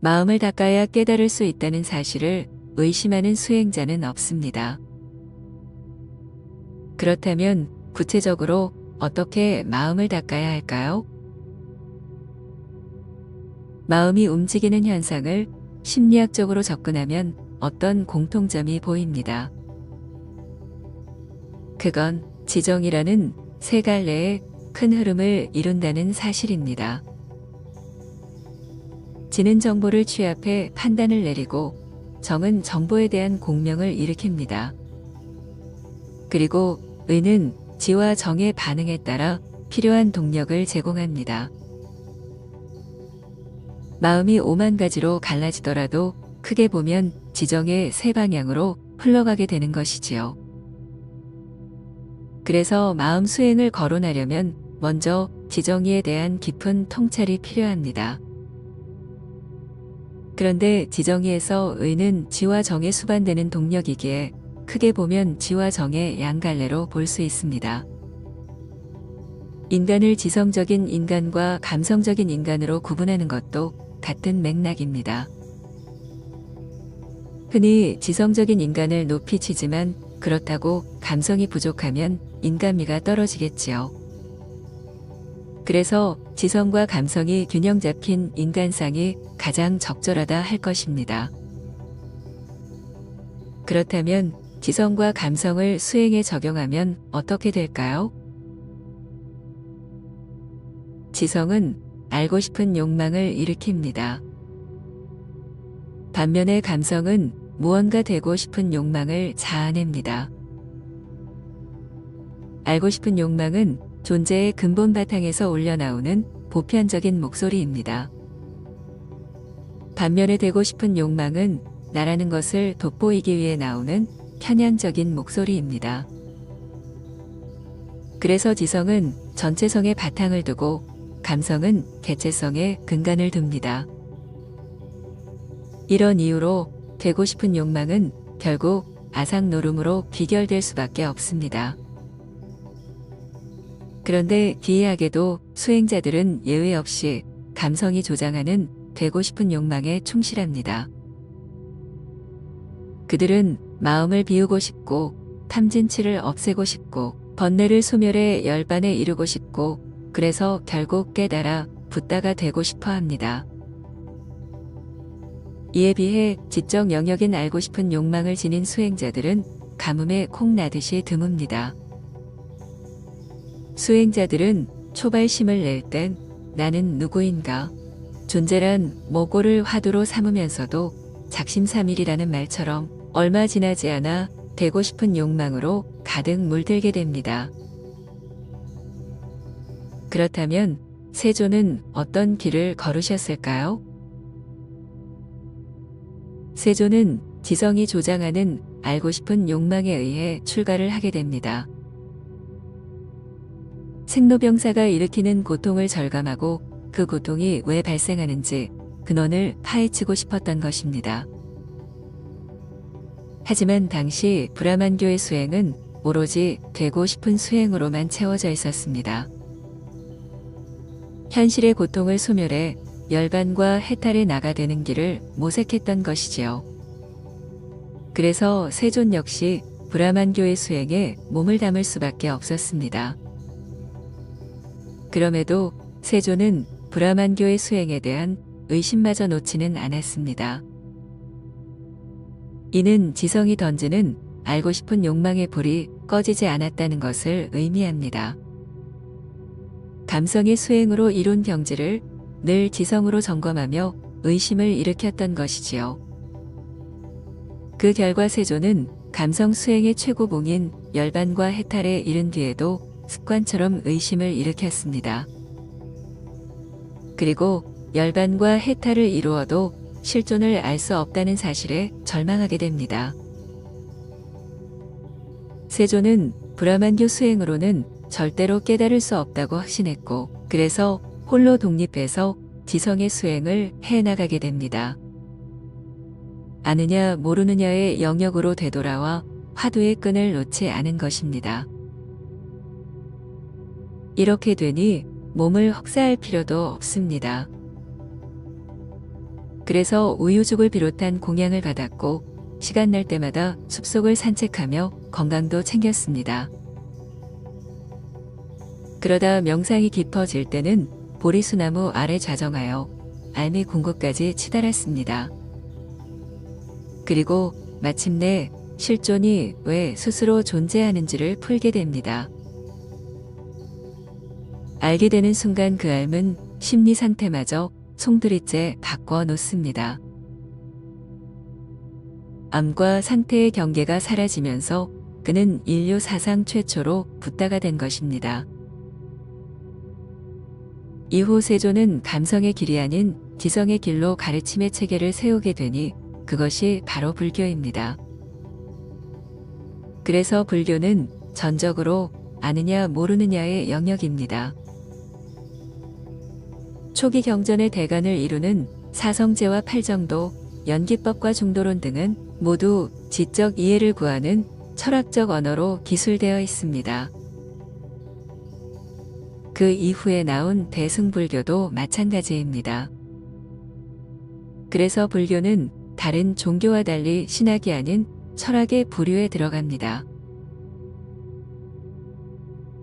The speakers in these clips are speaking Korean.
마음을 닦아야 깨달을 수 있다는 사실을 의심하는 수행자는 없습니다. 그렇다면 구체적으로 어떻게 마음을 닦아야 할까요? 마음이 움직이는 현상을 심리학적으로 접근하면 어떤 공통점이 보입니다. 그건 지정이라는 세 갈래의 큰 흐름을 이룬다는 사실입니다. 지는 정보를 취합해 판단을 내리고 정은 정보에 대한 공명을 일으킵니다. 그리고 의는 지와 정의 반응에 따라 필요한 동력을 제공합니다. 마음이 5만 가지로 갈라지더라도 크게 보면 지정의 세 방향으로 흘러가게 되는 것이지요. 그래서 마음 수행을 거론하려면 먼저 지정의에 대한 깊은 통찰이 필요합니다. 그런데 지정의에서 의는 지와 정에 수반되는 동력이기에 크게 보면 지와 정의 양갈래로 볼 수 있습니다. 인간을 지성적인 인간과 감성적인 인간으로 구분하는 것도 같은 맥락입니다. 흔히 지성적인 인간을 높이 치지만 그렇다고 감성이 부족하면 인간미가 떨어지겠지요. 그래서 지성과 감성이 균형 잡힌 인간상이 가장 적절하다 할 것입니다. 그렇다면 지성과 감성을 수행에 적용하면 어떻게 될까요? 지성은 알고 싶은 욕망을 일으킵니다. 반면에 감성은 무언가 되고 싶은 욕망을 자아냅니다. 알고 싶은 욕망은 존재의 근본 바탕에서 올려나오는 보편적인 목소리입니다. 반면에 되고 싶은 욕망은 나라는 것을 돋보이기 위해 나오는 편향적인 목소리입니다. 그래서 지성은 전체성에 바탕을 두고 감성은 개체성에 근간을 둡니다. 이런 이유로 되고 싶은 욕망은 결국 아상노름으로 귀결될 수밖에 없습니다. 그런데 기이하게도 수행자들은 예외 없이 감성이 조장하는 되고 싶은 욕망에 충실합니다. 그들은 마음을 비우고 싶고 탐진치를 없애고 싶고 번뇌를 소멸해 열반에 이르고 싶고 그래서 결국 깨달아 붓다가 되고 싶어 합니다. 이에 비해 지적 영역인 알고 싶은 욕망을 지닌 수행자들은 가뭄에 콩 나듯이 드뭅니다. 수행자들은 초발심을 낼 땐 나는 누구인가? 존재란 모고를 화두로 삼으면서도 작심삼일이라는 말처럼 얼마 지나지 않아 되고 싶은 욕망으로 가득 물들게 됩니다. 그렇다면 세존은 어떤 길을 걸으셨을까요? 세존은 지성이 조장하는 알고 싶은 욕망에 의해 출가를 하게 됩니다. 생로병사가 일으키는 고통을 절감하고 그 고통이 왜 발생하는지 근원을 파헤치고 싶었던 것입니다. 하지만 당시 브라만교의 수행은 오로지 되고 싶은 수행으로만 채워져 있었습니다. 현실의 고통을 소멸해 열반과 해탈에 나가되는 길을 모색했던 것이지요. 그래서 세존 역시 브라만교의 수행에 몸을 담을 수밖에 없었습니다. 그럼에도 세존은 브라만교의 수행에 대한 의심마저 놓지는 않았습니다. 이는 지성이 던지는 알고 싶은 욕망의 불이 꺼지지 않았다는 것을 의미합니다. 감성의 수행으로 이룬 경지를 늘 지성으로 점검하며 의심을 일으켰던 것이지요. 그 결과 세존은 감성 수행의 최고봉인 열반과 해탈에 이른 뒤에도 습관처럼 의심을 일으켰습니다. 그리고 열반과 해탈을 이루어도 실존을 알 수 없다는 사실에 절망하게 됩니다. 세존은 브라만교 수행으로는 절대로 깨달을 수 없다고 확신했고 그래서 홀로 독립해서 지성의 수행을 해나가게 됩니다. 아느냐 모르느냐의 영역으로 되돌아와 화두의 끈을 놓지 않은 것입니다. 이렇게 되니 몸을 혹사할 필요도 없습니다. 그래서 우유죽을 비롯한 공양을 받았고 시간 날 때마다 숲속을 산책하며 건강도 챙겼습니다. 그러다 명상이 깊어질 때는 보리수나무 아래 좌정하여 알미 궁극까지 치달았습니다. 그리고 마침내 실존이 왜 스스로 존재하는지를 풀게 됩니다. 알게 되는 순간 그 알은 심리 상태마저 송두리째 바꿔 놓습니다. 암과 상태의 경계가 사라지면서 그는 인류 사상 최초로 붓다가 된 것입니다. 이후 세조는 감성의 길이 아닌 지성의 길로 가르침의 체계를 세우게 되니 그것이 바로 불교입니다. 그래서 불교는 전적으로 아느냐 모르느냐의 영역입니다. 초기 경전의 대간을 이루는 사성제와 팔정도, 연기법과 중도론 등은 모두 지적 이해를 구하는 철학적 언어로 기술되어 있습니다. 그 이후에 나온 대승불교도 마찬가지입니다. 그래서 불교는 다른 종교와 달리 신학이 아닌 철학의 부류에 들어갑니다.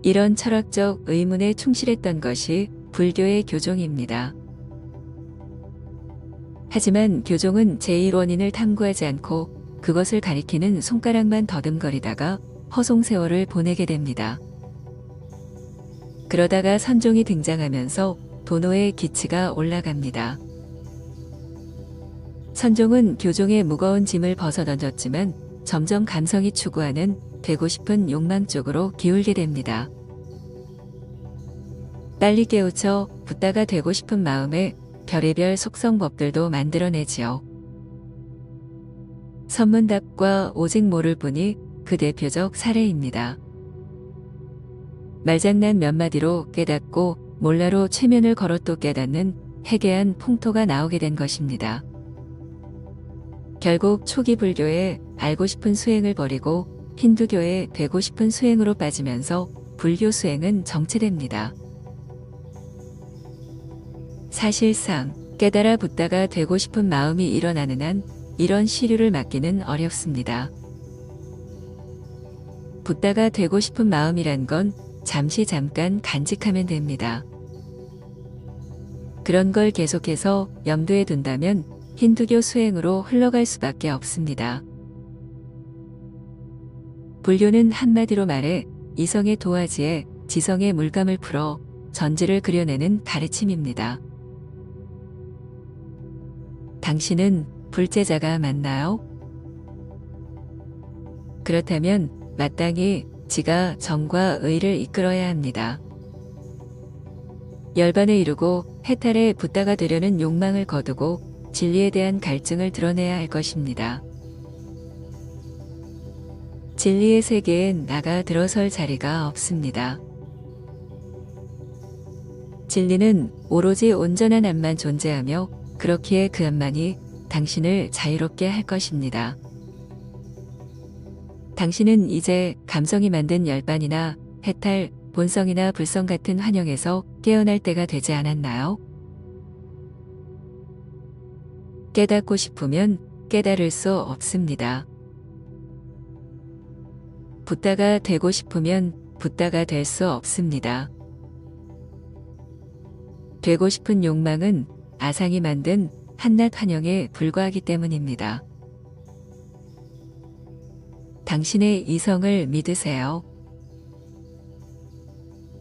이런 철학적 의문에 충실했던 것이 불교의 교종입니다. 하지만 교종은 제1원인을 탐구하지 않고 그것을 가리키는 손가락만 더듬거리다가 허송세월을 보내게 됩니다. 그러다가 선종이 등장하면서 도노의 기치가 올라갑니다. 선종은 교종의 무거운 짐을 벗어던졌지만 점점 감성이 추구하는 되고 싶은 욕망 쪽으로 기울게 됩니다. 빨리 깨우쳐 붓다가 되고 싶은 마음에 별의별 속성법들도 만들어내지요. 선문답과 오직 모를 뿐이 그 대표적 사례입니다. 말장난 몇 마디로 깨닫고 몰라로 최면을 걸어 또 깨닫는 해괴한 풍토가 나오게 된 것입니다. 결국 초기 불교의 알고 싶은 수행을 버리고 힌두교의 되고 싶은 수행으로 빠지면서 불교 수행은 정체됩니다. 사실상 깨달아 붓다가 되고 싶은 마음이 일어나는 한 이런 시류를 막기는 어렵습니다. 붓다가 되고 싶은 마음이란 건 잠깐 간직하면 됩니다. 그런 걸 계속해서 염두에 둔다면 힌두교 수행으로 흘러갈 수밖에 없습니다. 불교는 한마디로 말해 이성의 도화지에 지성의 물감을 풀어 전지를 그려내는 가르침입니다. 당신은 불제자가 맞나요? 그렇다면 마땅히 지가 정과 의를 이끌어야 합니다. 열반에 이르고 해탈에 붓다가 되려는 욕망을 거두고 진리에 대한 갈증을 드러내야 할 것입니다. 진리의 세계엔 나가 들어설 자리가 없습니다. 진리는 오로지 온전한 암만 존재하며 그렇기에 그 암만이 당신을 자유롭게 할 것입니다. 당신은 이제 감성이 만든 열반이나 해탈, 본성이나 불성 같은 환영에서 깨어날 때가 되지 않았나요? 깨닫고 싶으면 깨달을 수 없습니다. 붓다가 되고 싶으면 붓다가 될 수 없습니다. 되고 싶은 욕망은 아상이 만든 한낱 환영에 불과하기 때문입니다. 당신의 이성을 믿으세요.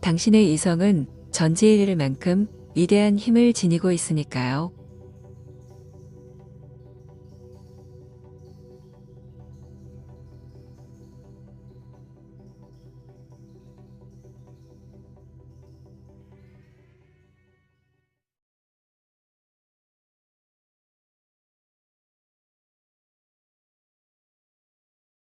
당신의 이성은 전지에 이를 만큼 위대한 힘을 지니고 있으니까요.